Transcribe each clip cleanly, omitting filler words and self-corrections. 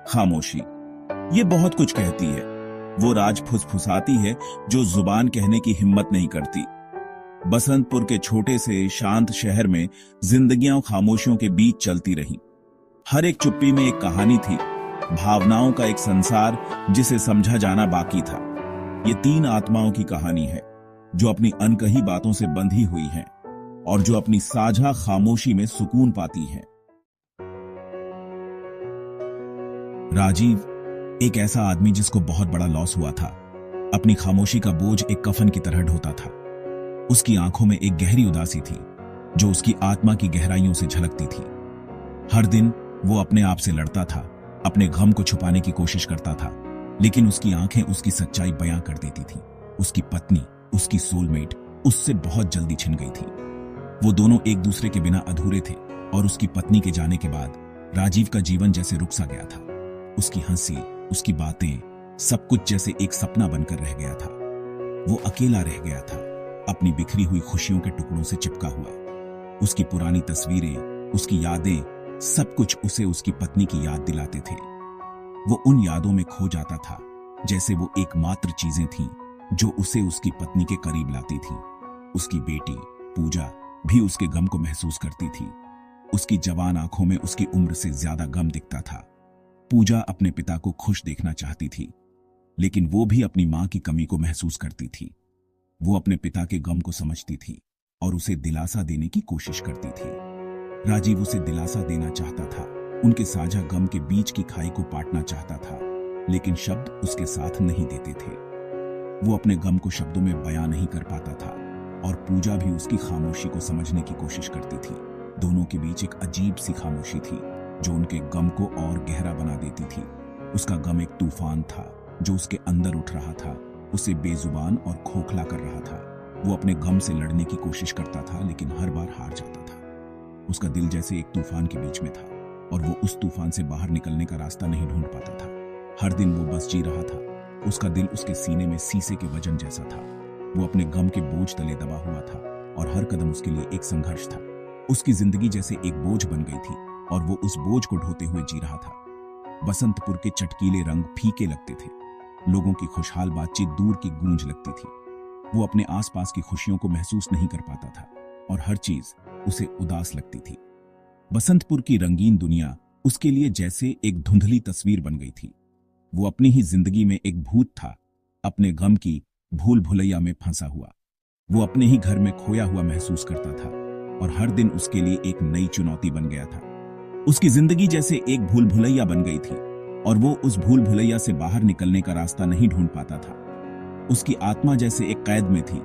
खामोशी ये बहुत कुछ कहती है। वो राज फुसफुसाती है जो जुबान कहने की हिम्मत नहीं करती। बसंतपुर के छोटे से शांत शहर में जिंदगियां खामोशियों के बीच चलती रहीं। हर एक चुप्पी में एक कहानी थी, भावनाओं का एक संसार जिसे समझा जाना बाकी था। ये तीन आत्माओं की कहानी है जो अपनी अनकही बातों से बंधी हुई हैं और जो अपनी साझा खामोशी में सुकून पाती हैं। राजीव एक ऐसा आदमी जिसको बहुत बड़ा लॉस हुआ था, अपनी खामोशी का बोझ एक कफन की तरह ढोता था। उसकी आंखों में एक गहरी उदासी थी जो उसकी आत्मा की गहराइयों से झलकती थी। हर दिन वो अपने आप से लड़ता था, अपने गम को छुपाने की कोशिश करता था, लेकिन उसकी आंखें उसकी सच्चाई बयां कर देती थी। उसकी पत्नी, उसकी सोलमेट, उससे बहुत जल्दी छिन गई थी। वो दोनों एक दूसरे के बिना अधूरे थे और उसकी पत्नी के जाने के बाद राजीव का जीवन जैसे रुक सा गया था। उसकी हंसी, उसकी बातें, सब कुछ जैसे एक सपना बनकर रह गया था। वो अकेला रह गया था, अपनी बिखरी हुई खुशियों के टुकड़ों से चिपका हुआ। उसकी पुरानी तस्वीरें, उसकी यादें, सब कुछ उसे उसकी पत्नी की याद दिलाते थे। वो उन यादों में खो जाता था जैसे वो एकमात्र चीजें थीं जो उसे उसकी पत्नी के करीब लाती थी। उसकी बेटी पूजा भी उसके गम को महसूस करती थी। उसकी जवान आंखों में उसकी उम्र से ज्यादा गम दिखता था। पूजा अपने पिता को खुश देखना चाहती थी, लेकिन वो भी अपनी मां की कमी को महसूस करती थी। वो अपने पिता के गम को समझती थी और उसे दिलासा देने की कोशिश करती थी। राजीव उसे दिलासा देना चाहता था, उनके साझा गम के बीच की खाई को पाटना चाहता था, लेकिन शब्द उसके साथ नहीं देते थे। वो अपने गम को शब्दों में बयां नहीं कर पाता था और पूजा भी उसकी खामोशी को समझने की कोशिश करती थी। दोनों के बीच एक अजीब सी खामोशी थी जो उनके गम को और गहरा बना देती थी। उसका गम एक तूफान था जो उसके अंदर उठ रहा था, उसे बेजुबान और खोखला कर रहा था। वो अपने गम से लड़ने की कोशिश करता था, लेकिन हर बार हार जाता था। उसका दिल जैसे एक तूफान के बीच में था और वो उस तूफान से बाहर निकलने का रास्ता नहीं ढूंढ पाता था। हर दिन वो बस जी रहा था। उसका दिल उसके सीने में शीशे के वजन जैसा था। वो अपने गम के बोझ तले दबा हुआ था और हर कदम उसके लिए एक संघर्ष था। उसकी जिंदगी जैसे एक बोझ बन गई थी और वो उस बोझ को ढोते हुए जी रहा था। बसंतपुर के चटकीले रंग फीके लगते थे, लोगों की खुशहाल बातचीत दूर की गूंज लगती थी। वो अपने आसपास की खुशियों को महसूस नहीं कर पाता था और हर चीज उसे उदास लगती थी। बसंतपुर की रंगीन दुनिया उसके लिए जैसे एक धुंधली तस्वीर बन गई थी। वो अपनी ही जिंदगी में एक भूत था, अपने गम की भूल भुलैया में फंसा हुआ। वो अपने ही घर में खोया हुआ महसूस करता था और हर दिन उसके लिए एक नई चुनौती बन गया था। उसकी जिंदगी जैसे एक भूल भुलैया बन गई थी और वो उस भूल भुलैया से बाहर निकलने का रास्ता नहीं ढूंढ पाता था। उसकी आत्मा जैसे एक कैद में थी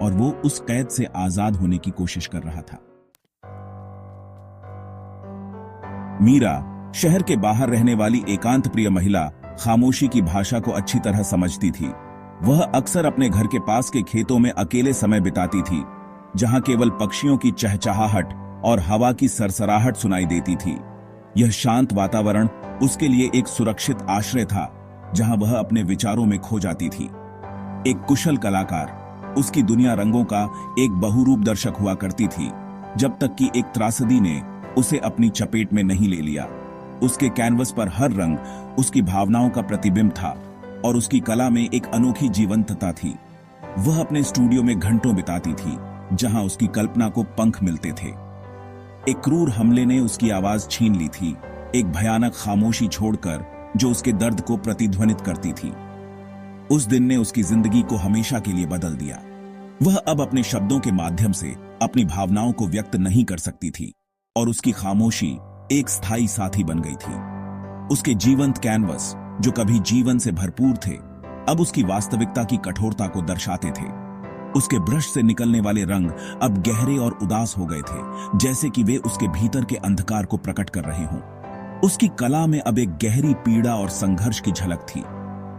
और वो उस कैद से आजाद होने की कोशिश कर रहा था। मीरा, शहर के बाहर रहने वाली एकांत प्रिय महिला, खामोशी की भाषा को अच्छी तरह समझती थी। वह अक्सर अपने घर के पास के खेतों में अकेले समय बिताती थी, जहां केवल पक्षियों की चहचहाहट और हवा की सरसराहट सुनाई देती थी। यह शांत वातावरण उसके लिए एक सुरक्षित आश्रय था जहां वह अपने विचारों में खो जाती थी। एक कुशल कलाकार, उसकी दुनिया रंगों का एक बहुरूप दर्शक हुआ करती थी, जब तक कि एक त्रासदी ने उसे अपनी चपेट में नहीं ले लिया। उसके कैनवस पर हर रंग उसकी भावनाओं का प्रतिबिंब था और उसकी कला में एक अनोखी जीवंतता थी। वह अपने स्टूडियो में घंटों बिताती थी, जहां उसकी कल्पना को पंख मिलते थे। एक क्रूर हमले ने उसकी आवाज छीन ली थी, एक भयानक खामोशी छोड़कर जो उसके दर्द को प्रतिध्वनित करती थी। उस दिन ने उसकी जिंदगी को हमेशा के लिए बदल दिया। वह अब अपने शब्दों के माध्यम से अपनी भावनाओं को व्यक्त नहीं कर सकती थी और उसकी खामोशी एक स्थायी साथी बन गई थी। उसके जीवंत कैनवस, जो कभी जीवन से भरपूर थे, अब उसकी वास्तविकता की कठोरता को दर्शाते थे। उसके ब्रश से निकलने वाले रंग अब गहरे और उदास हो गए थे, जैसे कि वे उसके भीतर के अंधकार को प्रकट कर रहे हों। उसकी कला में अब एक गहरी पीड़ा और संघर्ष की झलक थी।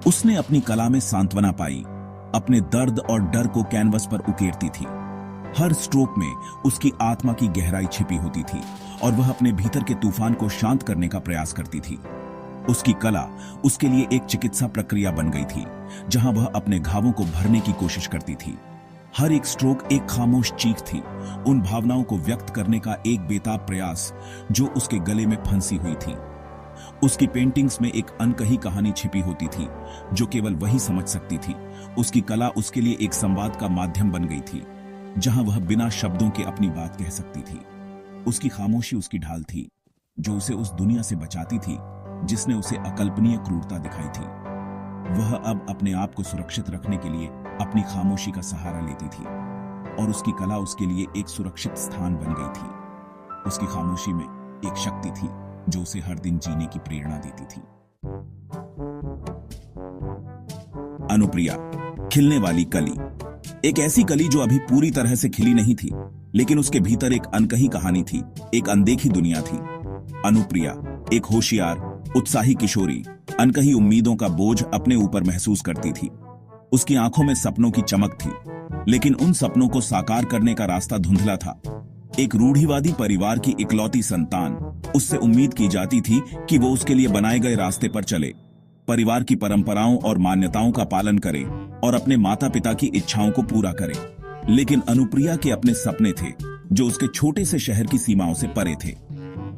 उसने अपनी कला में सांत्वना पाई, अपने दर्द और डर को कैनवस पर उकेरती थी। हर स्ट्रोक में उसकी आत्मा की गहराई छिपी होती थी और वह अपने भीतर के तूफान को शांत करने का प्रयास करती थी। उसकी कला उसके लिए एक चिकित्सा प्रक्रिया बन गई थी, जहां वह अपने घावों को भरने की कोशिश करती थी। हर एक स्ट्रोक एक खामोश चीख थी, उन भावनाओं को व्यक्त करने का एक बेताब प्रयास जो उसके गले में फंसी हुई थी। उसकी पेंटिंग्स में एक अनकही कहानी छिपी होती थी जो केवल वही समझ सकती थी। उसकी कला उसके लिए एक संवाद का माध्यम बन गई थी, जहां वह बिना शब्दों के अपनी बात कह सकती थी। उसकी खामोशी उसकी ढाल थी, जो उसे उस दुनिया से बचाती थी जिसने उसे अकल्पनीय क्रूरता दिखाई थी। वह अब अपने आप को सुरक्षित रखने के लिए अपनी खामोशी का सहारा लेती थी, और उसकी कला उसके लिए एक सुरक्षित स्थान बन गई थी। उसकी खामोशी में एक शक्ति थी जो उसे हर दिन जीने की प्रेरणा देती थी। अनुप्रिया, खिलने वाली कली। एक ऐसी कली जो अभी पूरी तरह से खिली नहीं थी, लेकिन उसके भीतर एक अनकही कहानी थी, एक अनदेखी दुनिया थी। अनुप्रिया एक होशियार, उत्साही किशोरी, अनकही उम्मीदों का बोझ अपने ऊपर महसूस करती थी। उसकी आंखों में सपनों की चमक थी, लेकिन उन सपनों को साकार करने का रास्ता धुंधला था। एक रूढ़िवादी परिवार की इकलौती संतान, उससे उम्मीद की जाती थी कि वो उसके लिए बनाए गए रास्ते पर चले, परिवार की परंपराओं और मान्यताओं का पालन करे और अपने माता पिता की इच्छाओं को पूरा करे। लेकिन अनुप्रिया के अपने सपने थे जो उसके छोटे से शहर की सीमाओं से परे थे।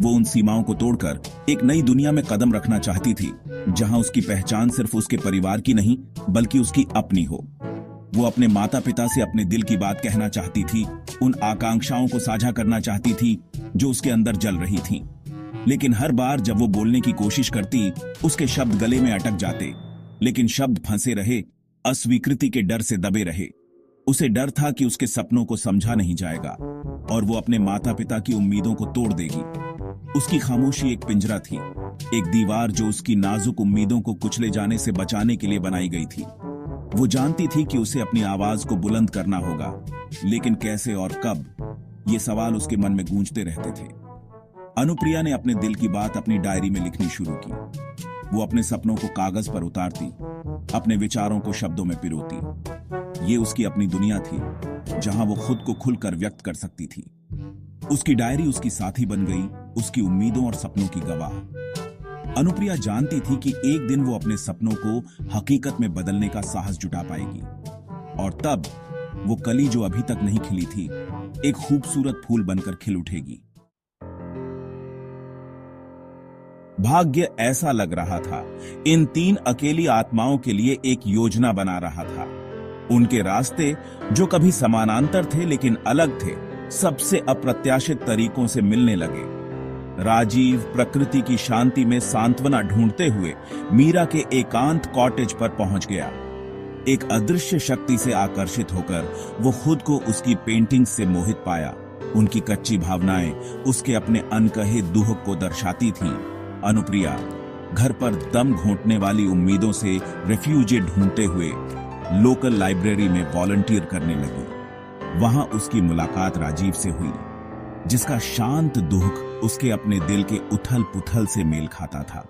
वो उन सीमाओं को तोड़कर एक नई दुनिया में कदम रखना चाहती थी, जहां उसकी पहचान सिर्फ उसके परिवार की नहीं बल्कि उसकी अपनी हो। वो अपने माता पिता से अपने दिल की बात कहना चाहती थी, उन आकांक्षाओं को साझा करना चाहती थी जो उसके अंदर जल रही थीं। लेकिन हर बार जब वो बोलने की कोशिश करती, उसके शब्द गले में अटक जाते, लेकिन शब्द फंसे रहे, अस्वीकृति के डर से दबे रहे। उसे डर था कि उसके सपनों को समझा नहीं जाएगा और वो अपने माता पिता की उम्मीदों को तोड़ देगी। उसकी खामोशी एक पिंजरा थी, एक दीवार जो उसकी नाजुक उम्मीदों को कुचले जाने से बचाने के लिए बनाई गई थी। वो जानती थी कि उसे अपनी आवाज को बुलंद करना होगा, लेकिन कैसे और कब, ये सवाल उसके मन में गूंजते रहते थे। अनुप्रिया ने अपने दिल की बात अपनी डायरी में लिखनी शुरू की। वो अपने सपनों को कागज पर उतारती, अपने विचारों को शब्दों में पिरोती। ये उसकी अपनी दुनिया थी, जहां वो खुद को खुलकर व्यक्त कर सकती थी। उसकी डायरी उसकी साथी बन गई, उसकी उम्मीदों और सपनों की गवाह। अनुप्रिया जानती थी कि एक दिन वो अपने सपनों को हकीकत में बदलने का साहस जुटा पाएगी, और तब वो कली जो अभी तक नहीं खिली थी, एक खूबसूरत फूल बनकर खिल उठेगी। भाग्य ऐसा लग रहा था इन तीन अकेली आत्माओं के लिए एक योजना बना रहा था। उनके रास्ते जो कभी समानांतर थे लेकिन अलग थे, सबसे अप्रत्याशित तरीकों से मिलने लगे। राजीव प्रकृति की शांति में सांत्वना ढूंढते हुए मीरा के एकांत कॉटेज पर पहुंच गया। एक अदृश्य शक्ति से आकर्षित होकर वो खुद को उसकी पेंटिंग से मोहित पाया। उनकी कच्ची भावनाएं उसके अपने अनकहे दुख को दर्शाती थीं। अनुप्रिया घर पर दम घोंटने वाली उम्मीदों से रेफ्यूजी ढूंढते हुए लोकल लाइब्रेरी में वॉलंटियर करने लगी। वहां उसकी मुलाकात राजीव से हुई, जिसका शांत दुख उसके अपने दिल के उथल पुथल से मेल खाता था।